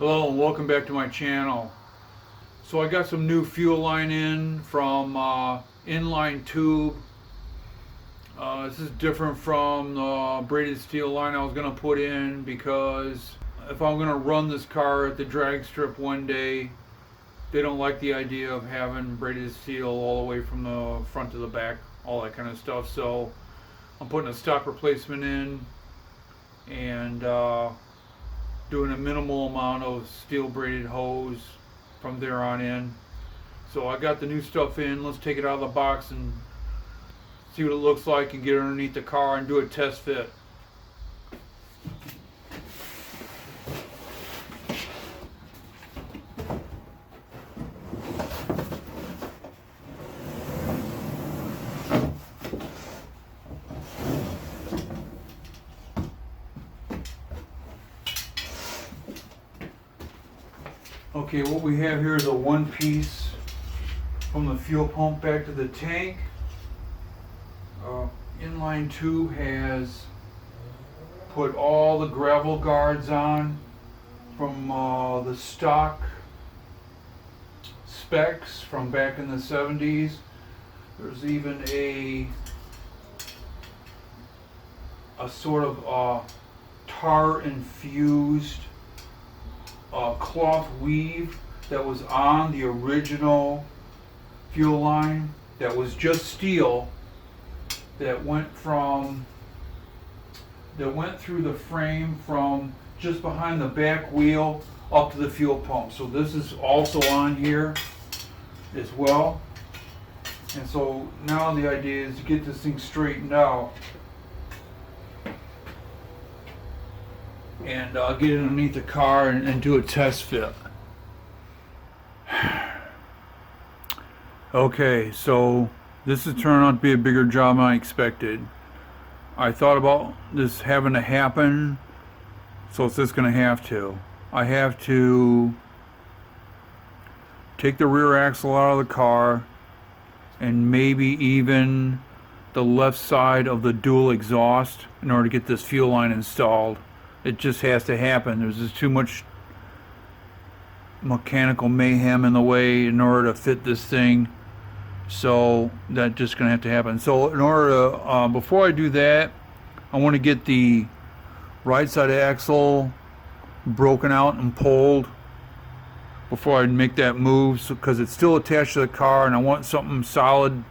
Hello and welcome back to my channel. So I got some new fuel line in from inline tube. This is different from the braided steel line I was going to put in, because if I'm going to run this car at the drag strip one day, they don't like the idea of having braided steel all the way from the front to the back, all that kind of stuff. So I'm putting a stock replacement in and doing a minimal amount of steel braided hose from there on in. So I got the new stuff in. Let's take it out of the box and see what it looks like and get it underneath the car and do a test fit. Okay, what we have here is a one piece from the fuel pump back to the tank. Inline tube has put all the gravel guards on from the stock specs from back in the 70s. There's even a sort of tar infused cloth weave that was on the original fuel line, that was just steel, that went through the frame from just behind the back wheel up to the fuel pump. So this is also on here as well. And so now the idea is to get this thing straightened out and get it underneath the car and do a test fit. Okay, so this is turning out to be a bigger job than I expected. I thought about this having to happen, so it's just going to have to. I have to take the rear axle out of the car and maybe even the left side of the dual exhaust in order to get this fuel line installed. It just has to happen. There's just too much mechanical mayhem in the way in order to fit this thing. So that's just going to have to happen. So in order to, before I do that, I want to get the right side axle broken out and pulled before I make that move, because it's still attached to the car and I want something solid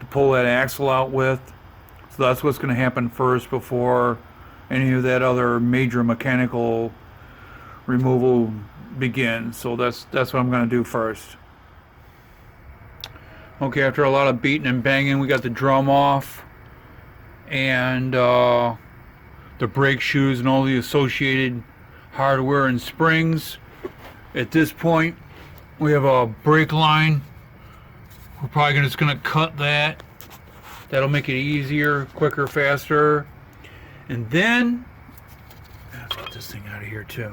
to pull that axle out with. So that's what's going to happen first before any of that other major mechanical removal begins. So that's what I'm going to do first. Okay, after a lot of beating and banging, we got the drum off and the brake shoes and all the associated hardware and springs. At this point, we have a brake line. We're probably just going to cut that. That'll make it easier, quicker, faster. And then, let's get this thing out of here too.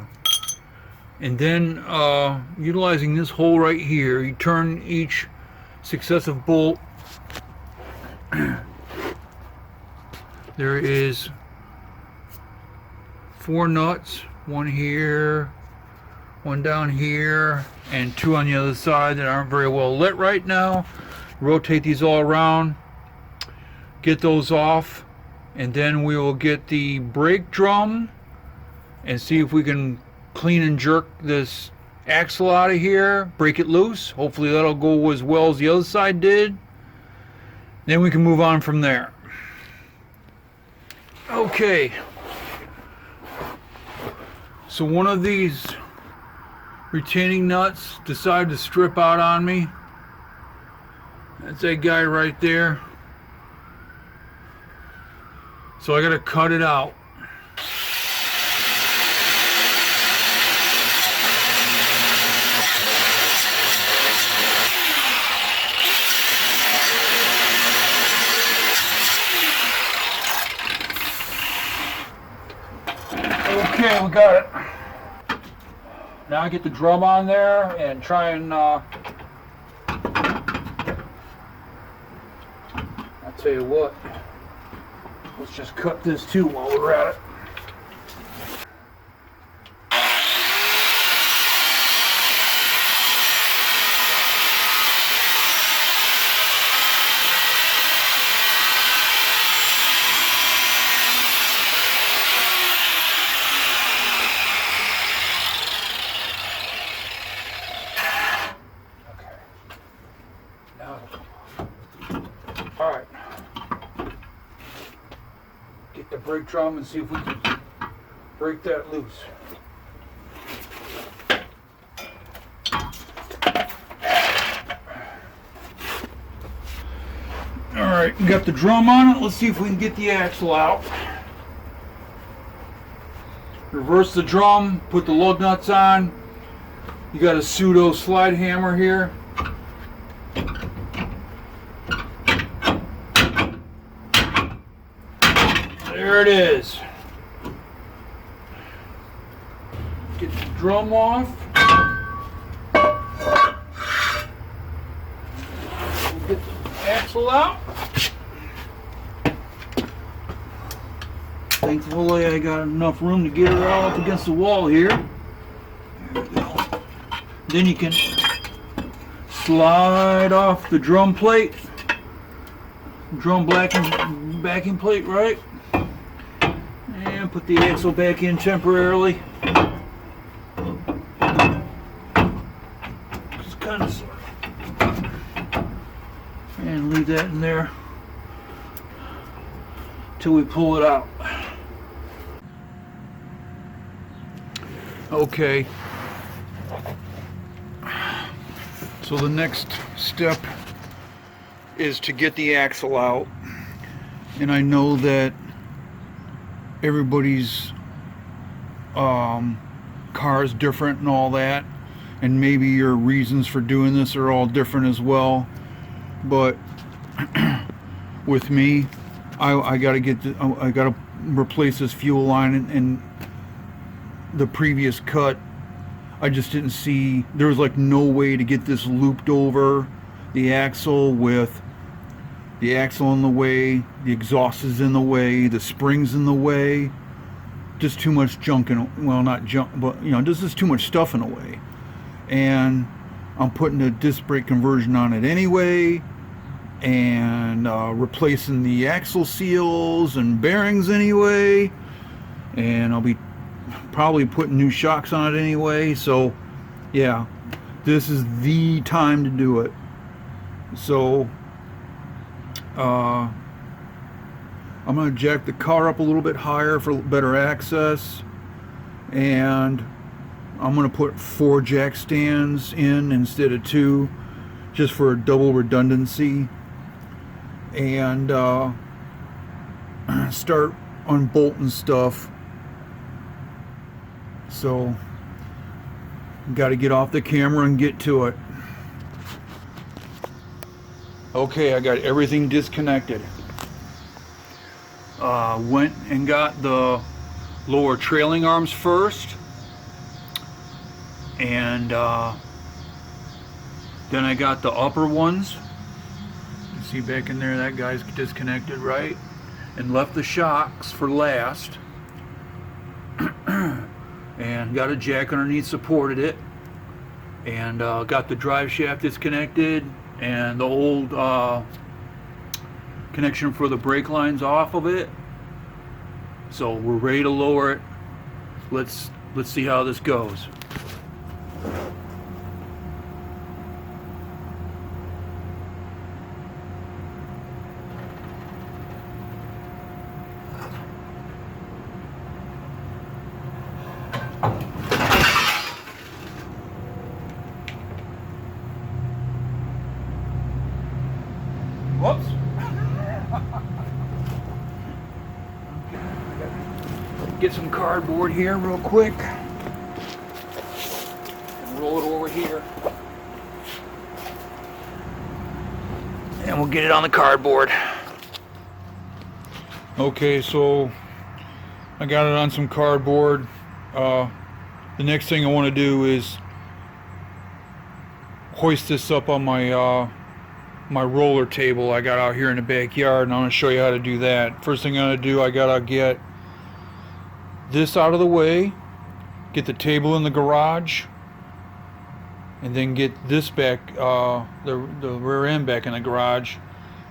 And then, utilizing this hole right here, you turn each successive bolt. There is 4 nuts, one here, one down here, and 2 on the other side that aren't very well lit right now. Rotate these all around, get those off, and then we will get the brake drum and see if we can clean and jerk this axle out of here, break it loose. Hopefully that'll go as well as the other side did. Then we can move on from there. Okay, so one of these retaining nuts decided to strip out on me. That's that guy right there. So I gotta cut it out. Okay, we got it. Now I get the drum on there and try and I'll tell you what, let's just cut this too while we're at it. Alright. Get the brake drum and see if we can break that loose. Alright, we got the drum on it. Let's see if we can get the axle out. Reverse the drum, put the lug nuts on. You got a pseudo slide hammer here. There it is. Get the drum off. We'll get the axle out. Thankfully I got enough room to get it all up against the wall here. There we go. Then you can slide off the drum plate. Drum backing plate, right? And put the axle back in temporarily. Just kind of, and leave that in there till we pull it out. Okay. So the next step is to get the axle out, and I know that everybody's car is different and all that, and maybe your reasons for doing this are all different as well, but with me, I gotta I gotta replace this fuel line, and the previous cut, I just didn't see, there was like no way to get this looped over the axle with the axle in the way, the exhaust is in the way, the springs in the way, just too much junk in, well, not junk, but you know, just too much stuff in the way. And I'm putting a disc brake conversion on it anyway, and replacing the axle seals and bearings anyway, and I'll be probably putting new shocks on it anyway. So yeah, this is the time to do it. So I'm going to jack the car up a little bit higher for better access, and I'm going to put 4 jack stands in instead of 2, just for a double redundancy, and start unbolting stuff. So got to get off the camera and get to it. Okay, I got everything disconnected. Went and got the lower trailing arms first, and then I got the upper ones. You see back in there, that guy's disconnected, right? And left the shocks for last. And got a jack underneath, supported it, and got the drive shaft disconnected, and the old connection for the brake lines off of it. So we're ready to lower it. Let's see how this goes. Whoops. Get some cardboard here real quick and roll it over here, and we'll get it on the cardboard. Okay, so I got it on some cardboard. The next thing I want to do is hoist this up on my my roller table I got out here in the backyard, and I'm going to show you how to do that. First thing I'm going to do, I got to get this out of the way, get the table in the garage, and then get this back, the rear end back in the garage,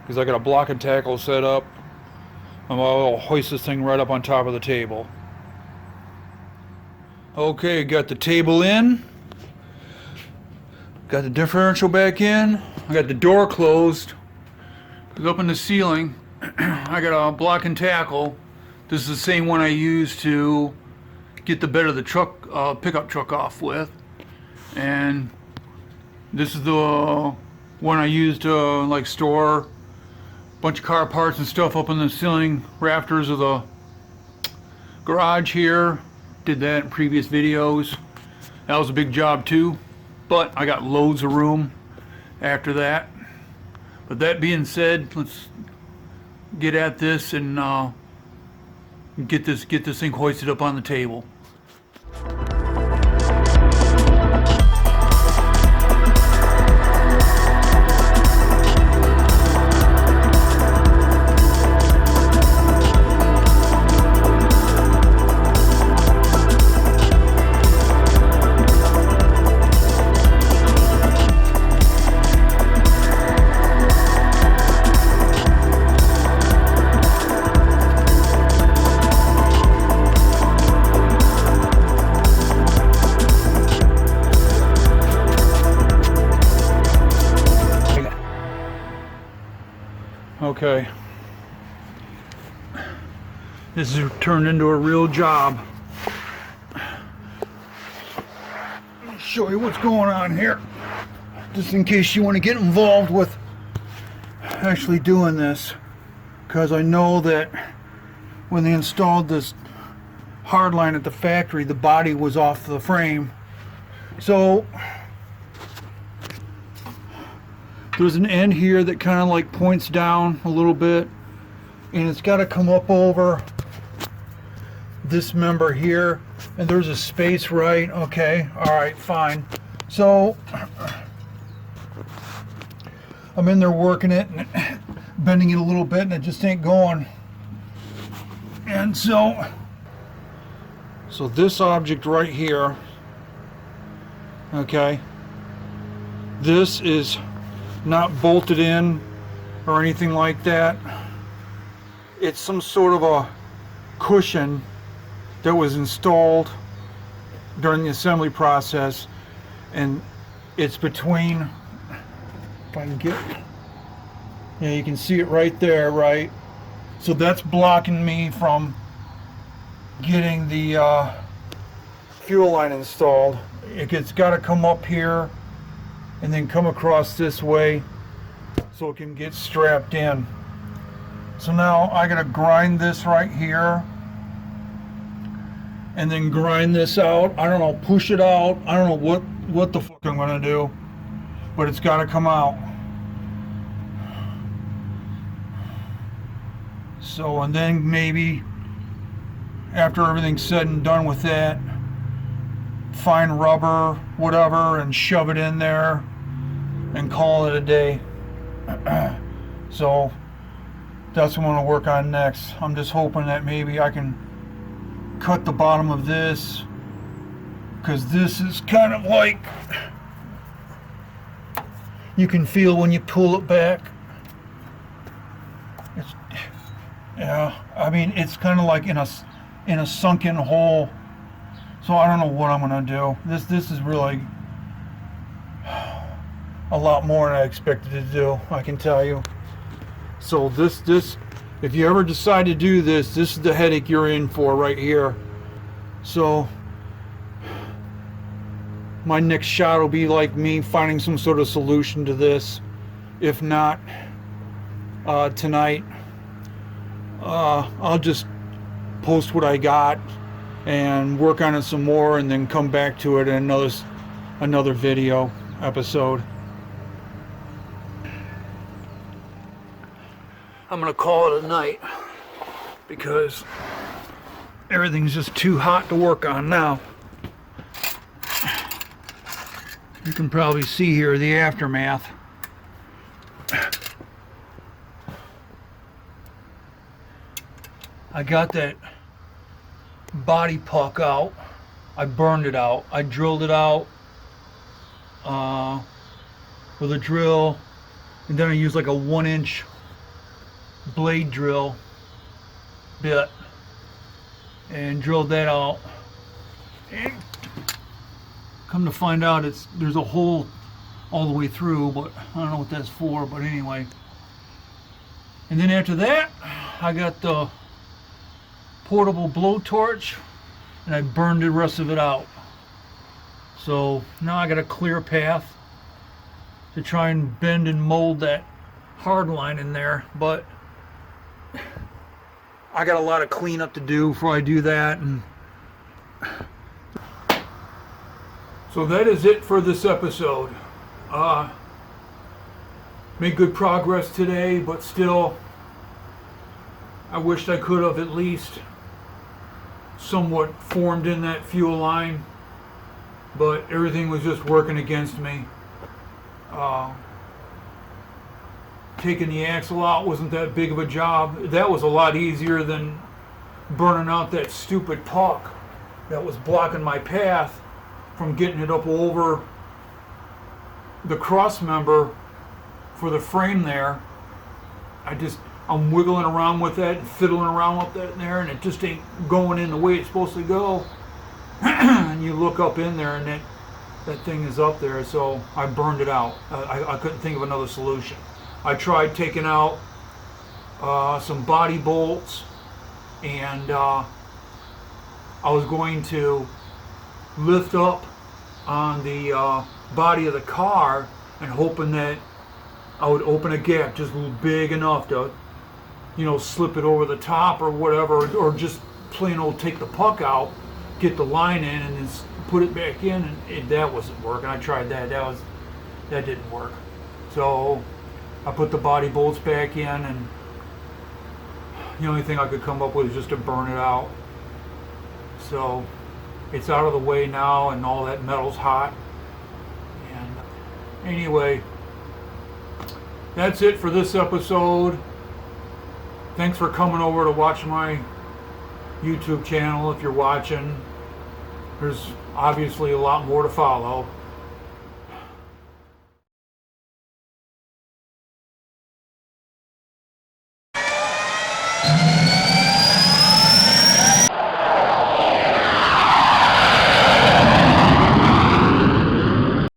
because I got a block and tackle set up. I'll hoist this thing right up on top of the table. Okay, got the table in, got the differential back in. I got the door closed. Look up in the ceiling. I got a block and tackle. This is the same one I used to get the bed of the truck, pickup truck off with. And this is the one I used to like store a bunch of car parts and stuff up in the ceiling rafters of the garage here. Did that in previous videos. That was a big job too, but I got loads of room after that. But that being said, let's get at this and get this thing hoisted up on the table. Okay, this has turned into a real job. Let me show you what's going on here, just in case you want to get involved with actually doing this, because I know that when they installed this hardline at the factory, the body was off the frame. So there's an end here that kind of like points down a little bit, and it's got to come up over this member here, and there's a space, right? Okay, all right, fine. So I'm in there working it and bending it a little bit, and it just ain't going. And so this object right here, okay, this is not bolted in or anything like that. It's some sort of a cushion that was installed during the assembly process, and it's between, if I can get, yeah, you can see it right there, right? So that's blocking me from getting the fuel line installed. It's got to come up here and then come across this way so it can get strapped in. So now I gotta grind this right here and then grind this out. I don't know, push it out. I don't know what the fuck I'm gonna do, but it's gotta come out. So, and then maybe after everything's said and done with that, find rubber, whatever, and shove it in there and call it a day. So that's what I'm going to work on next. I'm just hoping that maybe I can cut the bottom of this, because this is kind of like, you can feel when you pull it back. It's, yeah, I mean, it's kind of like in a sunken hole. So I don't know what I'm gonna do. This is really a lot more than I expected to do, I can tell you. So this if you ever decide to do this is the headache you're in for right here. So my next shot will be like me finding some sort of solution to this. If not tonight, I'll just post what I got and work on it some more, and then come back to it in another video episode. I'm gonna call it a night because everything's just too hot to work on now. You can probably see here the aftermath. I got that body puck out. I burned it out. I drilled it out with a drill, and then I used like a 1-inch blade drill bit and drilled that out. And come to find out, there's a hole all the way through, but I don't know what that's for, but anyway. And then after that, I got the portable blowtorch and I burned the rest of it out. So now I got a clear path to try and bend and mold that hard line in there, but I got a lot of cleanup to do before I do that. And so that is it for this episode. Made good progress today, but still I wished I could have at least somewhat formed in that fuel line, but everything was just working against me. Taking the axle out wasn't that big of a job. That was a lot easier than burning out that stupid puck that was blocking my path from getting it up over the cross member for the frame there. I'm wiggling around with that and fiddling around with that in there, and it just ain't going in the way it's supposed to go. And you look up in there and that thing is up there, so I burned it out. I couldn't think of another solution. I tried taking out some body bolts, and I was going to lift up on the body of the car and hoping that I would open a gap just big enough to, slip it over the top or whatever, or just plain old take the puck out, get the line in, and then put it back in, and that wasn't working. I tried that. That didn't work. So I put the body bolts back in, and the only thing I could come up with is just to burn it out. So it's out of the way now, and all that metal's hot. And anyway, that's it for this episode. Thanks for coming over to watch my YouTube channel. If you're watching, there's obviously a lot more to follow.